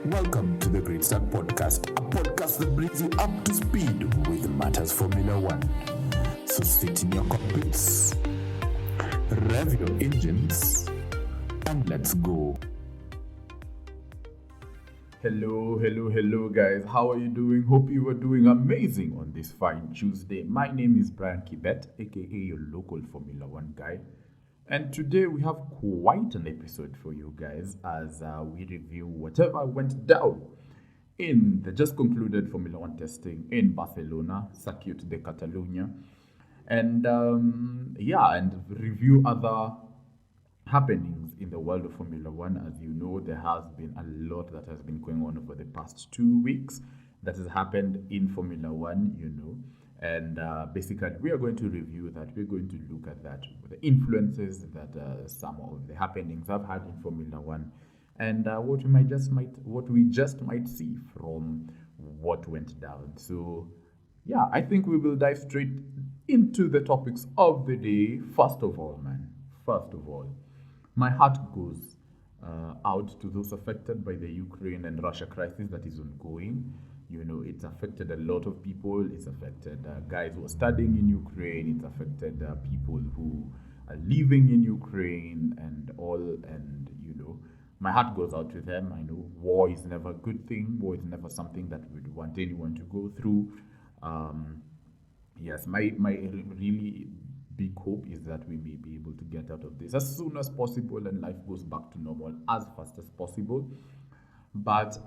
Welcome to the Great Start Podcast, a podcast that brings you up to speed with matters Formula One. So sit in your cockpits, rev your engines, and let's go. Hello, guys. How are you doing? Hope you are doing amazing on this fine Tuesday. My name is Brian Kibet, aka your local Formula One guy. And today we have quite an episode for you guys as we review whatever went down in the just concluded Formula One testing in Barcelona, Circuit de Catalunya, and and review other happenings in the world of Formula One. As you know, there has been a lot that has been going on over the past 2 weeks that has happened in Formula One, and basically we are going to review that. We're going to look at that, the influences that some of the happenings have had in Formula One, and what we just might see from what went down. So I think we will dive straight into the topics of the day. First of all, my heart goes out to those affected by the Ukraine and Russia crisis that is ongoing. It's affected a lot of people. It's affected guys who are studying in Ukraine. It's affected people who are living in Ukraine and all. And, my heart goes out to them. I know war is never a good thing. War is never something that we'd want anyone to go through. Yes, my really big hope is that we may be able to get out of this as soon as possible and life goes back to normal as fast as possible. But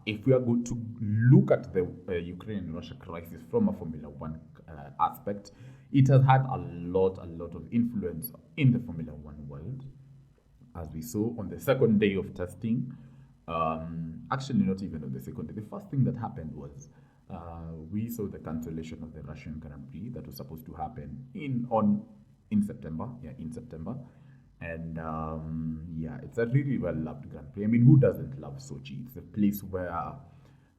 if we are going to look at the Ukraine-Russia crisis from a Formula One aspect, it has had a lot of influence in the Formula One world, as we saw on the second day of testing. Actually, not even on the second day. The first thing that happened was we saw the cancellation of the Russian Grand Prix that was supposed to happen in September. And it's a really well-loved Grand Prix. I mean, who doesn't love Sochi? It's a place where,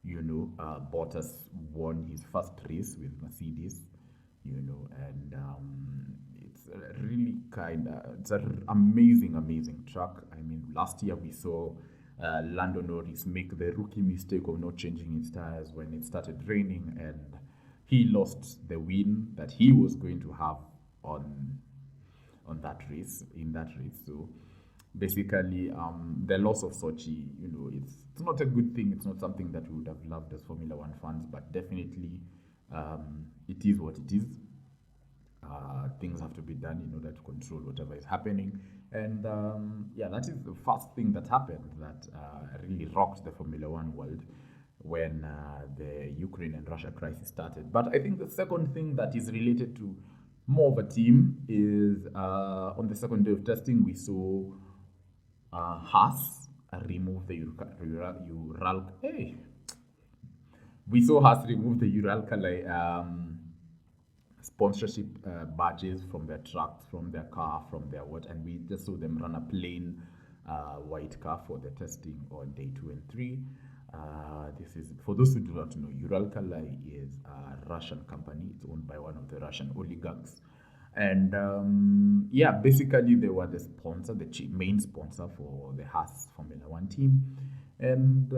Bottas won his first race with Mercedes, and it's a really it's an amazing track. I mean, last year we saw Lando Norris make the rookie mistake of not changing his tires when it started raining, and he lost the win that he was going to have in that race. So basically, the loss of Sochi, it's not a good thing. It's not something that we would have loved as Formula One fans, but definitely it is what it is. Things have to be done in order to control whatever is happening. And that is the first thing that happened that really rocked the Formula One world when the Ukraine and Russia crisis started. But I think the second thing that is related to more of a team is on the second day of testing, we saw Haas remove the Uralkali sponsorship badges from their trucks, from their car, from their what, and we just saw them run a plain white car for the testing on day 2 and 3. This is, for those who do not know, Uralkali is a Russian company. It's owned by one of the Russian oligarchs. And basically they were the sponsor, the main sponsor for the Haas Formula One team. And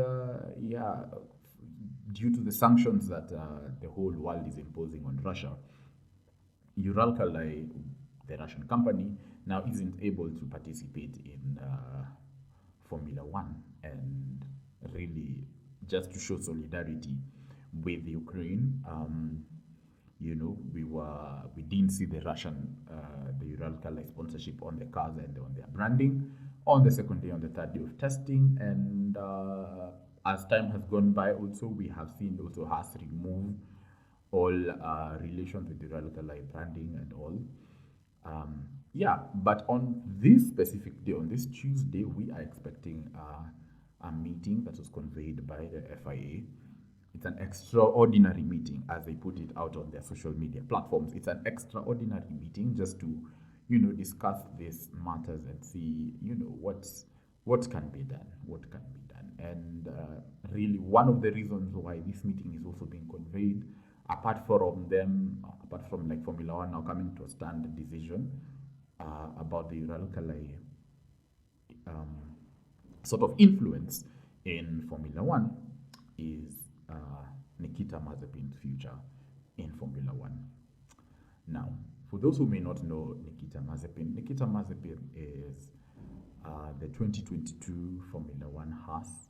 due to the sanctions that the whole world is imposing on Russia, Uralkali, the Russian company, now isn't able to participate in Formula One. And really, just to show solidarity with Ukraine, we didn't see the Uralkali sponsorship on the cars and on their branding on the second day, on the third day of testing. And as time has gone by, also we have seen also Haas remove all relations with the Uralkali branding and all. But on this specific day, on this Tuesday, we are expecting a meeting that was conveyed by the FIA. It's an extraordinary meeting, as they put it out on their social media platforms. It's an extraordinary meeting just to, discuss these matters and see, what can be done. And really, one of the reasons why this meeting is also being conveyed, apart from like Formula One now coming to a stand decision about the Uralkali sort of influence in Formula One is Nikita Mazepin's future in Formula One. Now, for those who may not know Nikita Mazepin is the 2022 Formula One Haas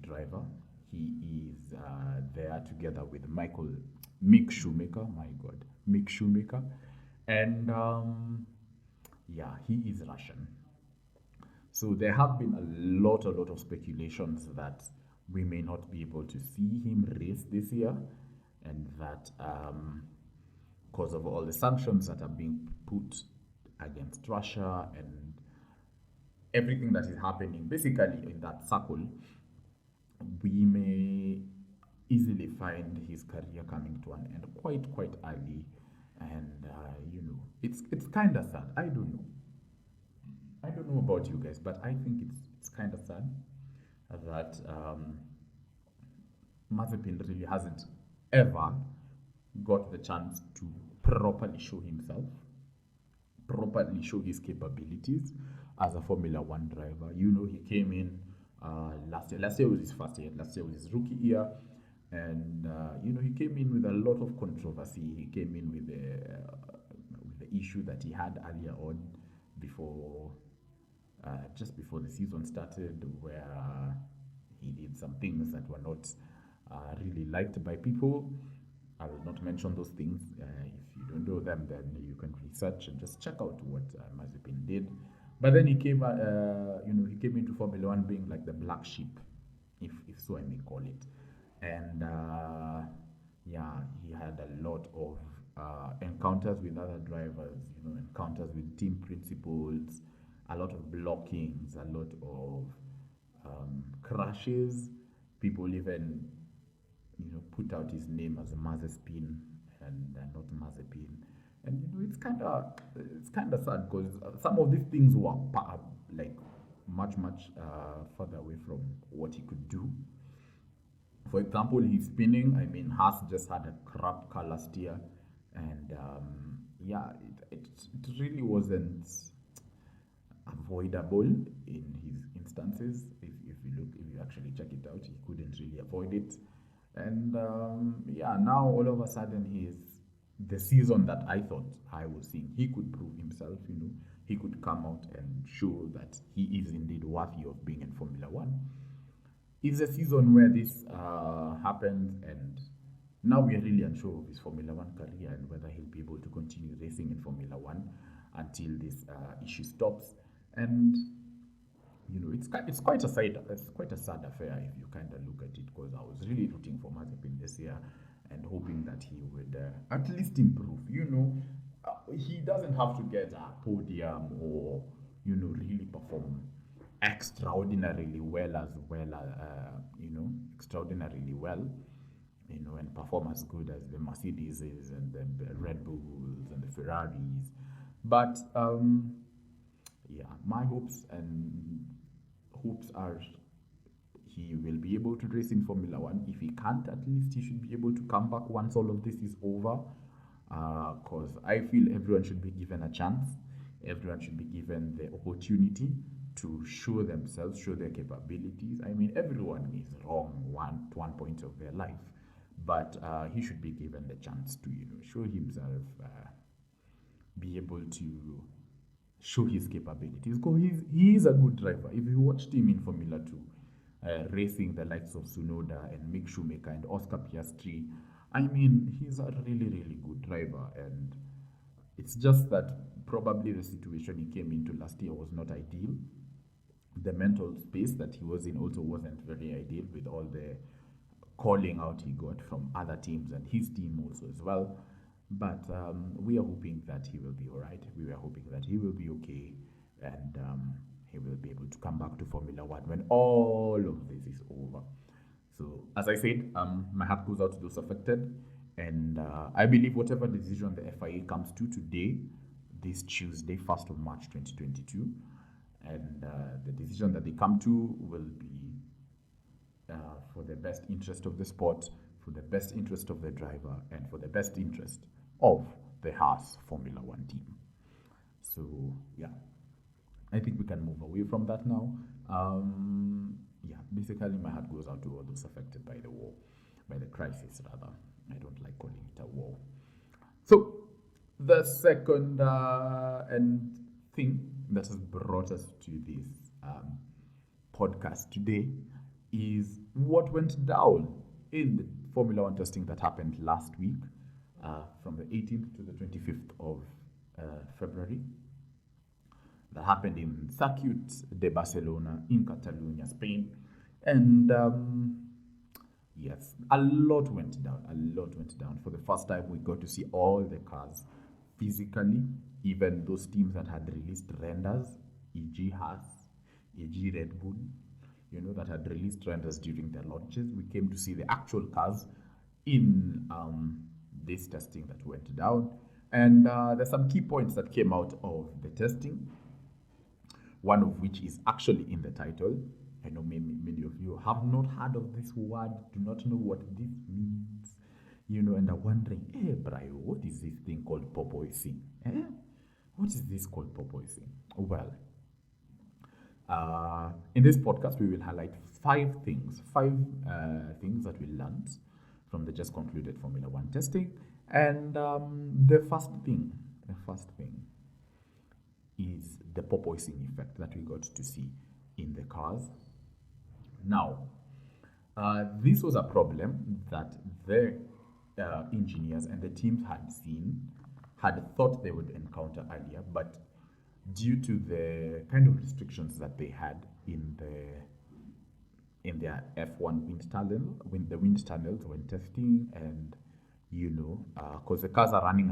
driver. He is there together with Mick Schumacher. My God, Mick Schumacher, and he is Russian. So there have been a lot of speculations that we may not be able to see him race this year, and that because of all the sanctions that are being put against Russia and everything that is happening basically in that circle, we may easily find his career coming to an end quite early, and it's kind of sad. I don't know about you guys, but I think it's kind of sad that Mazepin really hasn't ever got the chance to properly show himself, properly show his capabilities as a Formula One driver. He came in last year. Last year was his first year. Last year was his rookie year, and he came in with a lot of controversy. He came in with the issue that he had earlier on, just before the season started, where he did some things that were not really liked by people. I will not mention those things. If you don't know them, then you can research and just check out what Mazepin did. But then he came into Formula One being like the black sheep, if so I may call it. And he had a lot of encounters with other drivers, encounters with team principals, a lot of blockings, a lot of crashes. People even put out his name as Mazepin and not Mazepin, and it's kind of sad because some of these things were like much further away from what he could do. For example, his spinning. I mean, Haas just had a crap car last year, and it really wasn't avoidable in his instances. If you actually check it out, he couldn't really avoid it. And now all of a sudden the season that I thought I was seeing, he could prove himself. He could come out and show that he is indeed worthy of being in Formula One. It's a season where this happens, and now we are really unsure of his Formula One career and whether he'll be able to continue racing in Formula One until this issue stops. And it's quite a sad affair if you kind of look at it, because I was really rooting for Mazepin this year and hoping that he would at least improve. He doesn't have to get a podium or really perform extraordinarily well and perform as good as the Mercedeses and the Red Bulls and the Ferraris. But my hopes are he will be able to race in Formula One. If he can't, at least he should be able to come back once all of this is over. Because I feel everyone should be given a chance. Everyone should be given the opportunity to show themselves, show their capabilities. I mean, everyone is wrong at one point of their life, but he should be given the chance to show himself, be able to show his capabilities. Because he is a good driver. If you watched him in Formula 2, racing the likes of Tsunoda and Mick Schumacher and Oscar Piastri, I mean, he's a really good driver. And it's just that probably the situation he came into last year was not ideal. The mental space that he was in also wasn't very ideal, with all the calling out he got from other teams and his team also as well. But we are hoping that he will be all right. We are hoping that he will be okay, and he will be able to come back to Formula One when all of this is over. So, as I said, my heart goes out to those affected, and I believe whatever decision the FIA comes to today, this Tuesday, 1st of March 2022, and the decision that they come to will be for the best interest of the sport, for the best interest of the driver, and for the best interest of the Haas Formula One team. So, I think we can move away from that now. basically my heart goes out to all those affected by the war, by the crisis rather. I don't like calling it a war. So the second and thing that has brought us to this podcast today is what went down in the Formula One testing that happened last week, from the 18th to the 25th of February. That happened in Circuit de Barcelona in Catalonia, Spain. And yes, a lot went down. A lot went down. For the first time, we got to see all the cars physically, even those teams that had released renders, e.g. Haas, e.g. Red Bull, that had released renders during their launches. We came to see the actual cars in this testing that went down. And there's some key points that came out of the testing, one of which is actually in the title. I know many of you have not heard of this word, do not know what this means, and are wondering, hey, Brian, what is this thing called porpoising? What is this called porpoising? Well, in this podcast, we will highlight five things that we learned from the just concluded Formula One testing. And the first thing is the porpoising effect that we got to see in the cars. Now, this was a problem that the engineers and the teams had thought they would encounter earlier, but due to the kind of restrictions that they had in their F1 the wind tunnels when testing, and because the cars are running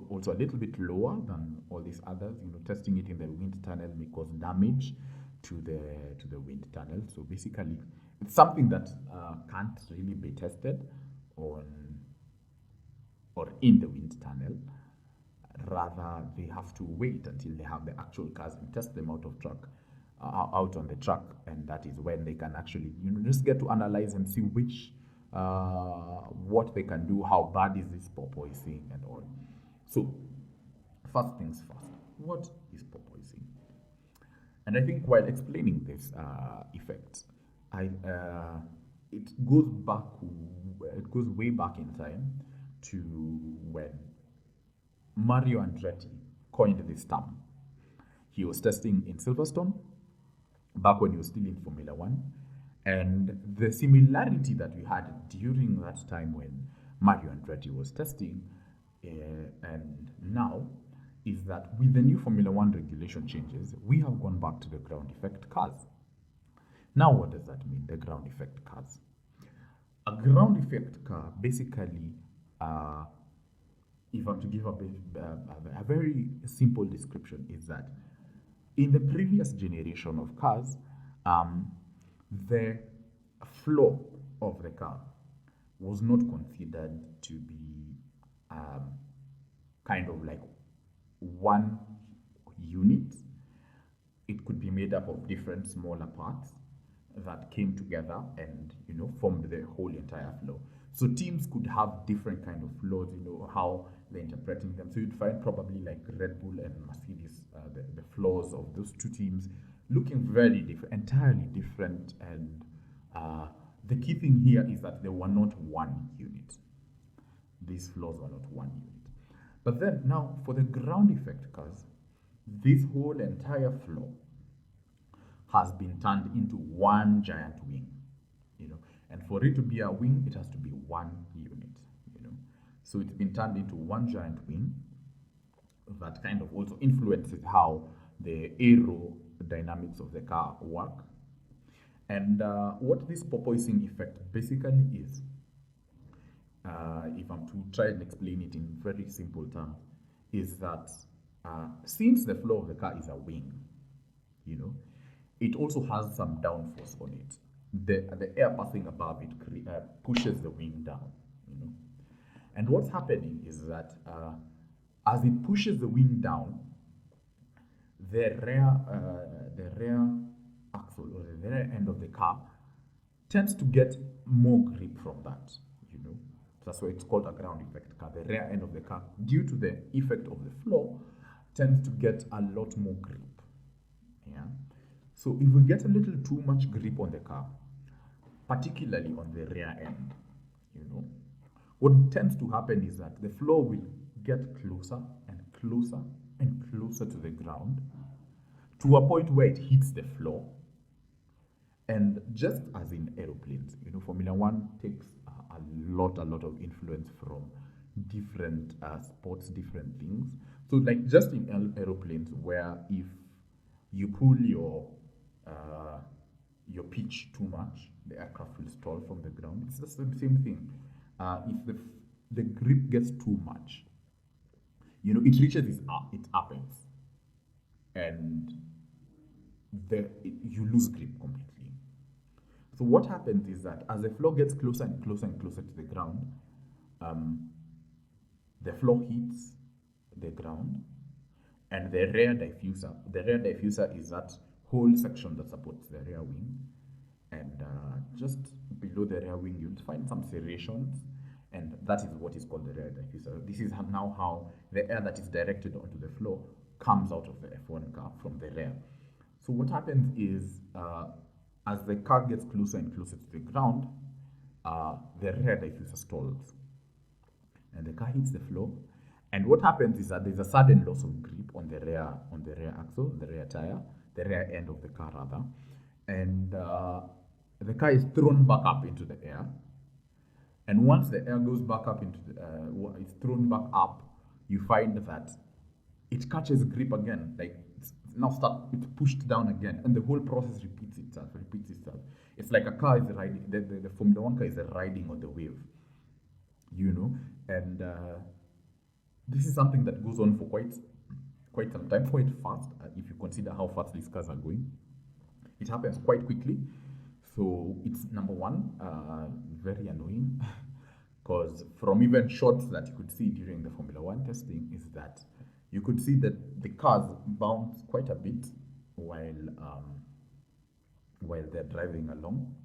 also a little bit lower than all these others, testing it in the wind tunnel may cause damage to the wind tunnel. So basically, it's something that can't really be tested on or in the wind tunnel. Rather, they have to wait until they have the actual cars and test them out on the track, and that is when they can actually just get to analyze and see which what they can do, how bad is this porpoising and all. So first things first, what is porpoising? And I think while explaining this effect, it goes way back in time to when Mario Andretti coined this term. He was testing in Silverstone back when he was still in Formula One. And the similarity that we had during that time when Mario Andretti was testing and now is that with the new Formula One regulation changes, we have gone back to the ground effect cars. Now, what does that mean, the ground effect cars? A ground effect car, basically, if I'm to give a very simple description, is that in the previous generation of cars, the floor of the car was not considered to be kind of like one unit. It could be made up of different smaller parts that came together and formed the whole entire floor. So teams could have different kind of floors, how they're interpreting them. So you'd find probably like Red Bull and Mercedes, the floors of those two teams looking very different, entirely different. And the key thing here is that they were not one unit. These floors were not one unit. But then now for the ground effect cars, this whole entire floor has been turned into one giant wing, and for it to be a wing, it has to be one unit, So it's been turned into one giant wing that kind of also influences how the aerodynamics of the car work. And what this porpoising effect basically is, if I'm to try and explain it in very simple terms, is that since the floor of the car is a wing, it also has some downforce on it. The air passing above it pushes the wing down, And what's happening is that as it pushes the wing down, the rear axle or the rear end of the car tends to get more grip from that, That's why it's called a ground effect car. The rear end of the car, due to the effect of the floor, tends to get a lot more grip. Yeah. So if we get a little too much grip on the car, particularly on the rear end. You know, what tends to happen is that the floor will get closer and closer and closer to the ground to a point where it hits the floor. And just as in aeroplanes, Formula One takes a lot of influence from different sports, different things. So, like just in aeroplanes, where if you pull your pitch too much, the aircraft will stall from the ground. It's just the same thing. If the grip gets too much, it reaches its apex, and you lose grip completely. So what happens is that as the floor gets closer and closer and closer to the ground, the floor hits the ground, and the rear diffuser is that whole section that supports the rear wing, and just below the rear wing you'll find some serrations, and that is what is called the rear diffuser. This is now how the air that is directed onto the floor comes out of the F1 car from the rear. So what happens is, as the car gets closer and closer to the ground, the rear diffuser stalls, and the car hits the floor. And what happens is that there's a sudden loss of grip on the rear axle, the rear tire, the rear end of the car rather, and the car is thrown back up into the air. And once the air goes back up it's thrown back up, you find that it catches grip again, like it's pushed down again, and the whole process repeats itself. It's like a car is riding, the Formula One car is riding on the wave, and this is something that goes on for quite some time, quite fast. If you consider how fast these cars are going, it happens quite quickly. So it's number one, very annoying, because from even shots that you could see during the Formula One testing is that you could see that the cars bounce quite a bit while they're driving along,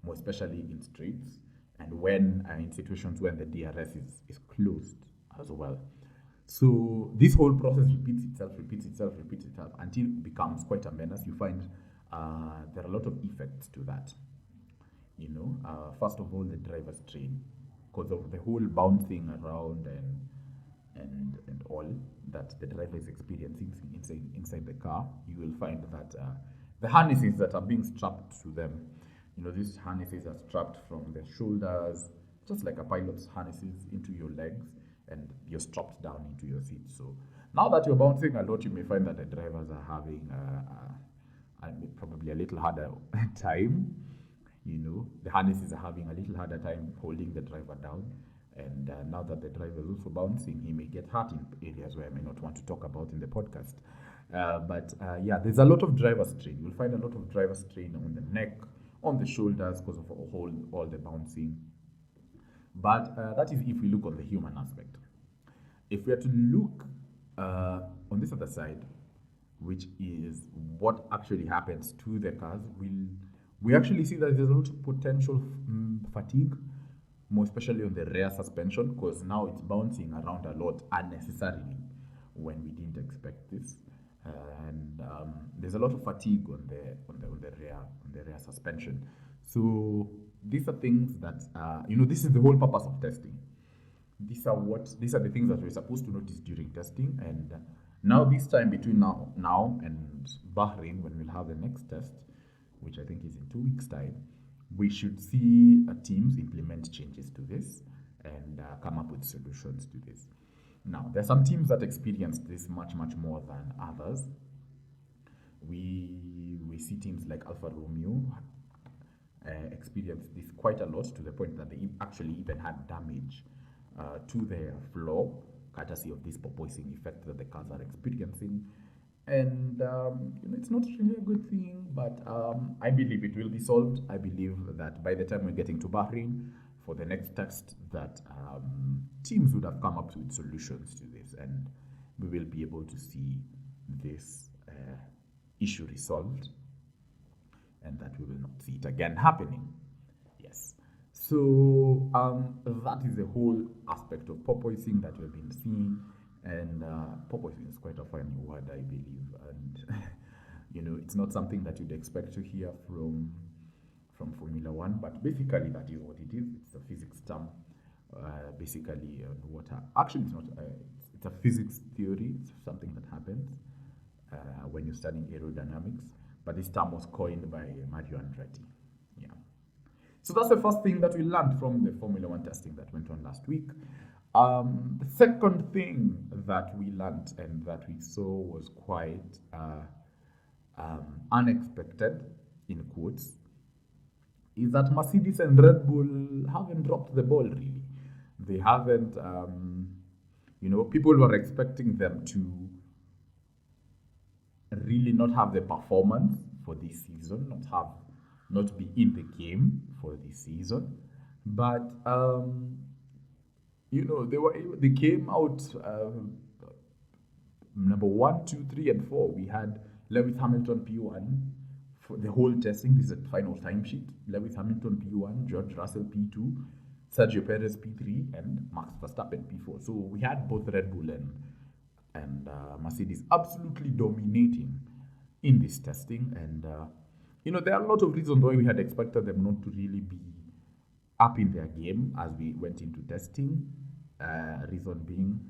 more especially in streets, and when in situations when the DRS is closed as well. So this whole process repeats itself until it becomes quite a menace. You find there are a lot of effects to that. First of all, the driver's strain, because of the whole bouncing around and all that the driver is experiencing inside the car. You will find that the harnesses that are being strapped to them, these harnesses are strapped from the shoulders, just like a pilot's harnesses, into your legs, and you're strapped down into your seat. So now that you're bouncing a lot, you may find that the drivers are having probably a little harder time. The harnesses are having a little harder time holding the driver down. And now that the driver is also bouncing, he may get hurt in areas where I may not want to talk about in the podcast. But there's a lot of driver strain. You'll find a lot of driver strain on the neck, on the shoulders, because of all the bouncing. But that is if we look on the human aspect. If we are to look on this other side, which is what actually happens to the cars, we actually see that there's a lot of potential fatigue, more especially on the rear suspension, because now it's bouncing around a lot unnecessarily when we didn't expect this, and there's a lot of fatigue on the rear suspension. So these are things that this is the whole purpose of testing. These are the things that we're supposed to notice during testing, and now this time between now and Bahrain, when we'll have the next test, which I think is in 2 weeks' time, we should see teams implement changes to this and come up with solutions to this. Now, there are some teams that experienced this much more than others. We see teams like Alfa Romeo experience this quite a lot, to the point that they actually even had damage to their floor, courtesy of this porpoising effect that the cars are experiencing. And it's not really a good thing, but I believe it will be solved. I believe that by the time we're getting to Bahrain for the next test, that teams would have come up with solutions to this, and we will be able to see this issue resolved, and that we will not see it again happening. Yes. So that is the whole aspect of porpoising that we've been seeing. And porpoising is quite a funny word, I believe, and it's not something that you'd expect to hear from from Formula One, but basically that is what it is. It's a physics term, basically water. Actually, it's not. It's a physics theory. It's something that happens when you're studying aerodynamics. But this term was coined by Mario Andretti. Yeah. So that's the first thing that we learned from the Formula One testing that went on last week. The second thing that we learned and that we saw was quite unexpected, in quotes, is that Mercedes and Red Bull haven't dropped the ball really. They haven't, people were expecting them to really not have the performance for this season, not be in the game for this season. But they came out number 1, 2, 3, and 4. We had Lewis Hamilton P1 for the whole testing. This is a final timesheet. Lewis Hamilton P1, George Russell P2, Sergio Perez P3, and Max Verstappen P4. So we had both Red Bull and Mercedes absolutely dominating in this testing. And there are a lot of reasons why we had expected them not to really be up in their game as we went into testing. Reason being,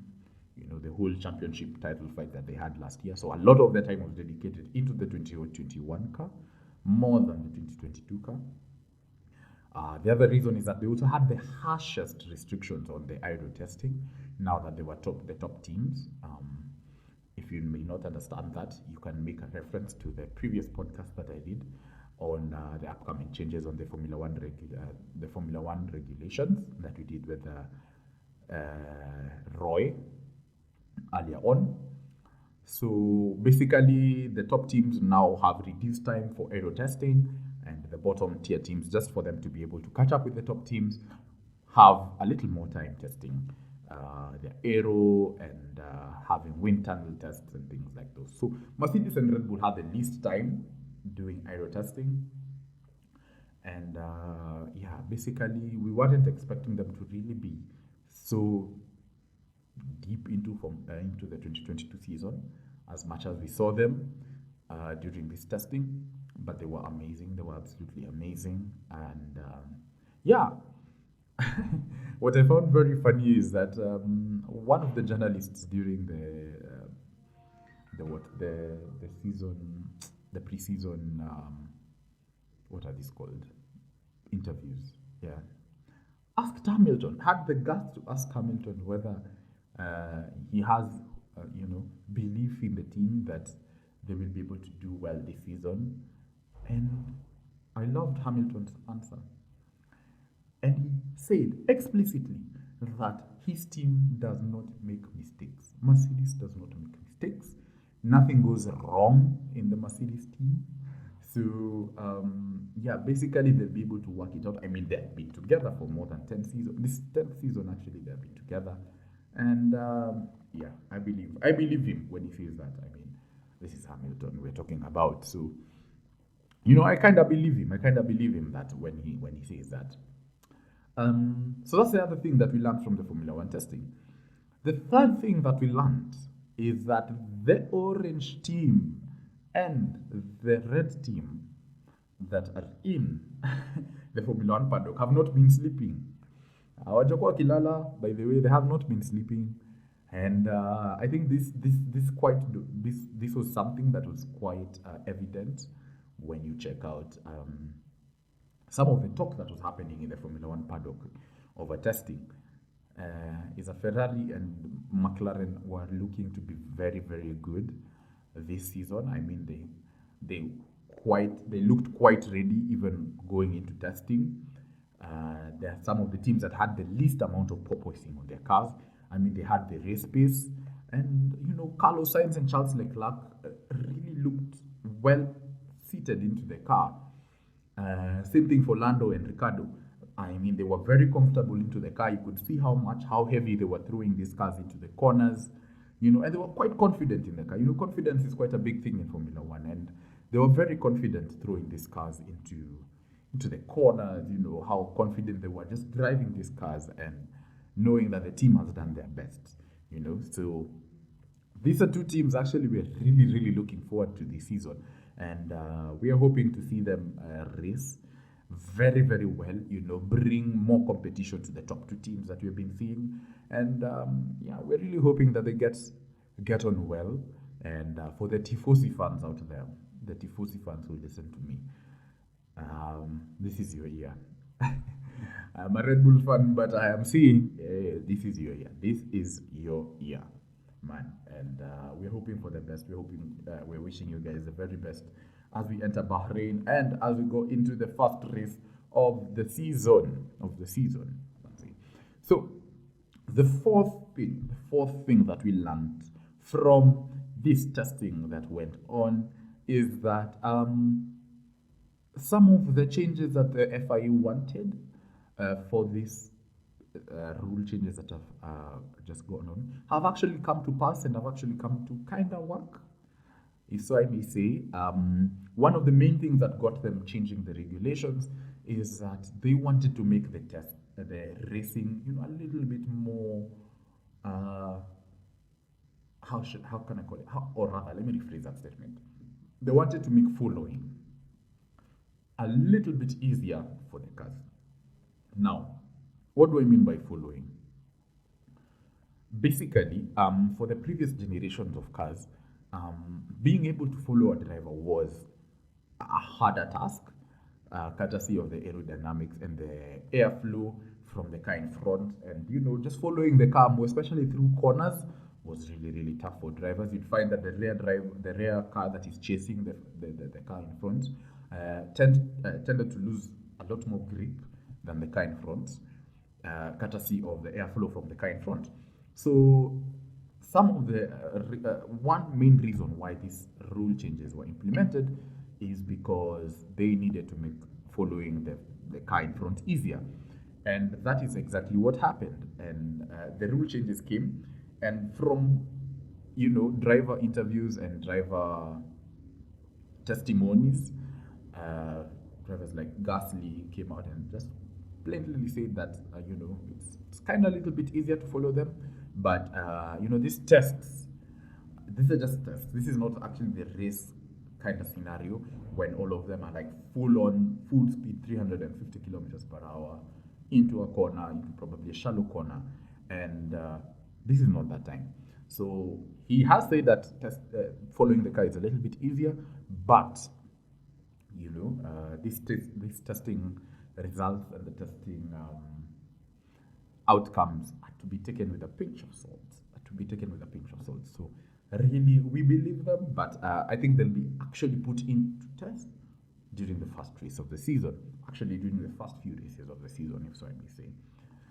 the whole championship title fight that they had last year. So a lot of their time was dedicated into the 2021 car, more than the 2022 car. The other reason is that they also had the harshest restrictions on the aero testing now that they were the top teams. If you may not understand that, you can make a reference to the previous podcast that I did on the upcoming changes on the Formula One regulations that we did with Roy earlier on. So basically, the top teams now have reduced time for aero testing, and the bottom tier teams, just for them to be able to catch up with the top teams, have a little more time testing their aero and having wind tunnel tests and things like those. So Mercedes and Red Bull had the least time doing aero testing. And basically we weren't expecting them to really be so deep into the 2022 season as much as we saw them during this testing. But they were amazing. They were absolutely amazing. And what I found very funny is that one of the journalists during the pre-season, what are these called? Interviews. Yeah. Asked Hamilton, had the guts to ask Hamilton whether he has, belief in the team that they will be able to do well this season. And I loved Hamilton's answer. And he said explicitly that his team does not make mistakes. Mercedes does not make mistakes. Nothing goes wrong in the Mercedes team. So, basically they'll be able to work it out. I mean, they've been together for more than 10 seasons. This 10th season, actually, they've been together. And, I believe him when he says that. I mean, this is Hamilton we're talking about. So, I kind of believe him. That when he says that. So that's the other thing that we learned from the Formula One testing. The third thing that we learned is that the orange team and the red team that are in the Formula One paddock have not been sleeping. Hawajakuwa kilala, by the way, they have not been sleeping. And I think this was something that was quite evident when you check out some of the talk that was happening in the Formula One paddock over testing. Is a Ferrari and McLaren were looking to be very, very good this season. I mean, they looked quite ready even going into testing. There are some of the teams that had the least amount of porpoising on their cars. I mean, they had the race pace, and Carlos Sainz and Charles Leclerc really looked well seated into the car. Same thing for Lando and Ricciardo. I mean, they were very comfortable into the car. You could see how heavy they were throwing these cars into the corners, and they were quite confident in the car. Confidence is quite a big thing in Formula One, and they were very confident throwing these cars into the corners. How confident they were just driving these cars and knowing that the team has done their best. So these are two teams actually we're really, really looking forward to this season, and we are hoping to see them race very, very well, bring more competition to the top two teams that we've been seeing. And yeah, we're really hoping that they get on well. And for the Tifosi fans out there, the Tifosi fans who listen to me, this is your year. I'm a Red Bull fan, but I am saying this is your year. This is your year, man. And we're hoping for the best. We're wishing you guys the very best as we enter Bahrain and as we go into the first race of the season. So the fourth thing that we learned from this testing that went on is that some of the changes that the FIA wanted for these rule changes that have just gone on have actually come to pass and have actually come to kind of work, if so I may say. One of the main things that got them changing the regulations is that they wanted to make the racing, a little bit more. How can I call it? Or rather, let me rephrase that statement. They wanted to make following a little bit easier for the cars. Now, what do I mean by following? Basically, for the previous generations of cars, being able to follow a driver was a harder task, courtesy of the aerodynamics and the airflow from the car in front. And, just following the car, more especially through corners, was really, really tough for drivers. You'd find that the rear car that is chasing the car in front tended to lose a lot more grip than the car in front, courtesy of the airflow from the car in front. So some of the one main reason why these rule changes were implemented is because they needed to make following the car in front easier. And that is exactly what happened. And the rule changes came, and from driver interviews and driver testimonies, drivers like Gasly came out and just plainly said that it's kind of a little bit easier to follow them. But these tests, these are just tests. This is not actually the race kind of scenario when all of them are like full speed 350 kilometers per hour into a corner, into probably a shallow corner, and this is not that time. So he has said that following the car is a little bit easier, but this testing results and the testing outcomes are to be taken with a pinch of salt. So really, we believe them, but I think they'll be actually put into test during the first race of the season. Actually, during the first few races of the season, if so I may say.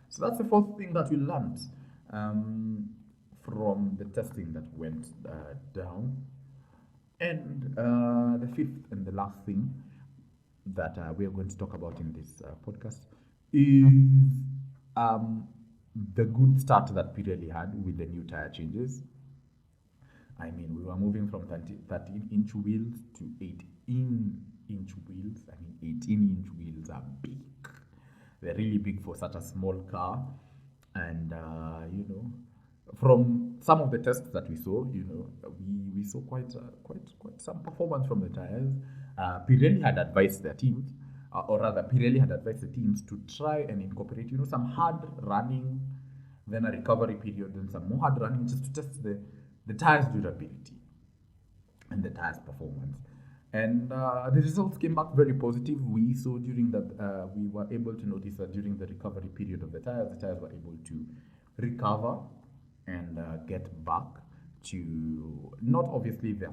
So that's the fourth thing that we learned from the testing that went down. And the fifth and the last thing that we are going to talk about in this podcast is the good start that Pirelli had with the new tire changes. I mean, we were moving from 13-inch wheels to 18-inch wheels. I mean, 18-inch wheels are big. They're really big for such a small car. And, from some of the tests that we saw, we saw quite some performance from the tires. Pirelli had advised their teams, Pirelli had advised the teams to try and incorporate, some hard running, then a recovery period, then some more hard running, just to test the tires' durability and the tires' performance. And the results came back very positive. We saw during that, we were able to notice that during the recovery period of the tires were able to recover and get back to not obviously their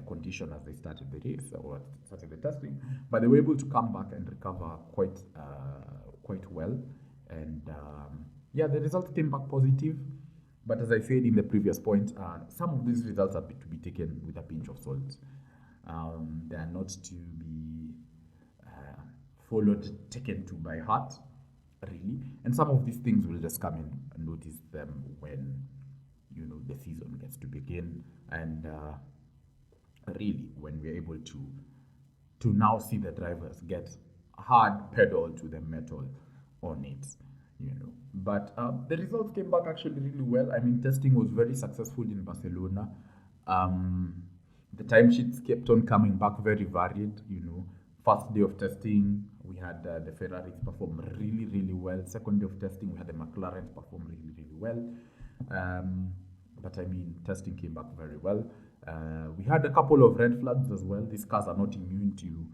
condition as they started the race or started the testing, but they were able to come back and recover quite well. And the results came back positive. But as I said in the previous point, some of these results are to be taken with a pinch of salt. They are not to be taken to by heart, really. And some of these things will just come in and notice them when the season gets to begin, and really when we're able to now see the drivers get hard pedal to the metal on it. But the results came back actually really well. I mean, testing was very successful in Barcelona. The timesheets kept on coming back very varied. First day of testing, we We had the Ferraris perform really, really well. Second day of testing, we had the McLarens perform really, really well. But I mean, testing came back very well. We had a couple of red flags as well. These cars are not immune to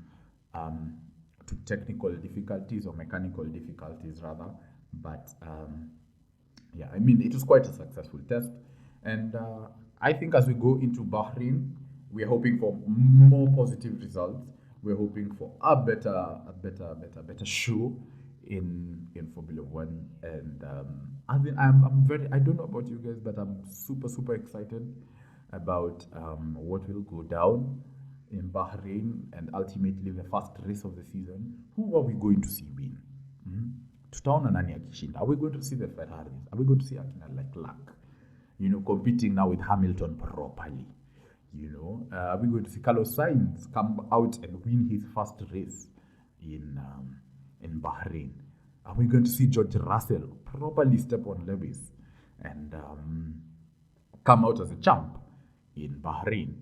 technical difficulties or mechanical difficulties rather. But yeah, I mean, it was quite a successful test. And I think as we go into Bahrain, we're hoping for more positive results. We're hoping for a better show in Formula One. And I think I'm very, I don't know about you guys, but I'm super excited about what will go down in Bahrain and ultimately the first race of the season. Who are we going to see win? Tutaona nani akishinda? Are we going to see the Ferraris? Are we going to see Akina like Luck? Competing now with Hamilton properly? Are we going to see Carlos Sainz come out and win his first race in Bahrain? Are we going to see George Russell properly step on Lewis and come out as a champ in Bahrain?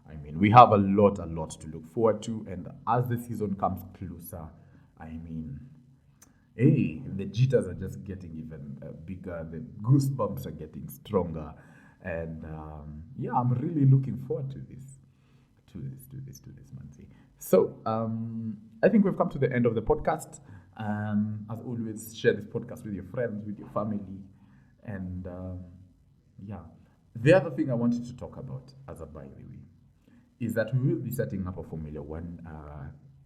I mean, we have a lot to look forward to, and as the season comes closer, I mean, hey, the jitters are just getting even bigger, the goosebumps are getting stronger, and yeah, I'm really looking forward to this, Manzi. So, I think we've come to the end of the podcast. As always, share this podcast with your friends, with your family, and yeah. The other thing I wanted to talk about, as a by the way, is that we will be setting up a Formula One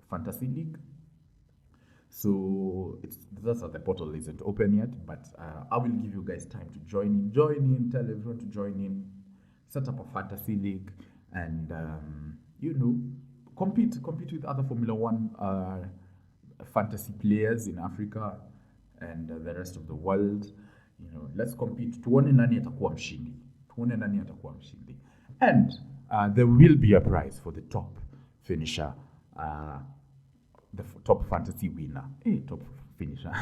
fantasy league. So the portal isn't open yet, but I will give you guys time to join in, tell everyone to join in, set up a fantasy league, and compete with other Formula One fantasy players in Africa and the rest of the world. Let's compete. Tuone nani atakuwa mshindi. And there will be a prize for the top finisher, the top fantasy winner. Top finisher.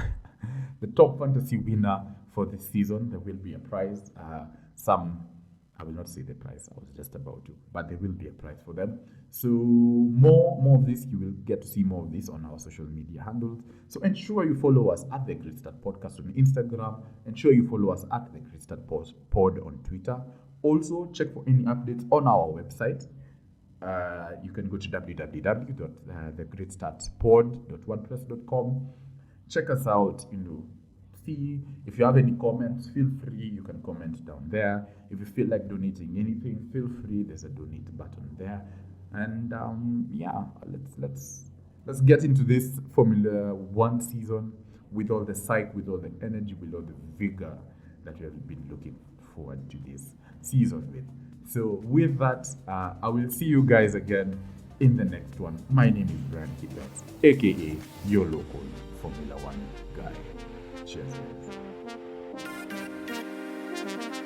The top fantasy winner for this season. There will be a prize. I will not say the price, I was just about to, but there will be a prize for them. So more of this, you will get to see more of this on our social media handles. So ensure you follow us at the Great Start Podcast on Instagram. Ensure you follow us at the Great Start Pod on Twitter. Also, check for any updates on our website. You can go to www.thegreatstartpod.wordpress.com. Check us out, see if you have any comments, feel free, you can comment down there. If you feel like donating anything, feel free, there's a donate button there. And yeah, let's get into this Formula One season with all the psych, with all the energy, with all the vigor that we have been looking forward to this season with. So with that, I will see you guys again in the next one. My name is Brian Kibet, aka your local Formula One guy. Cheers, guys.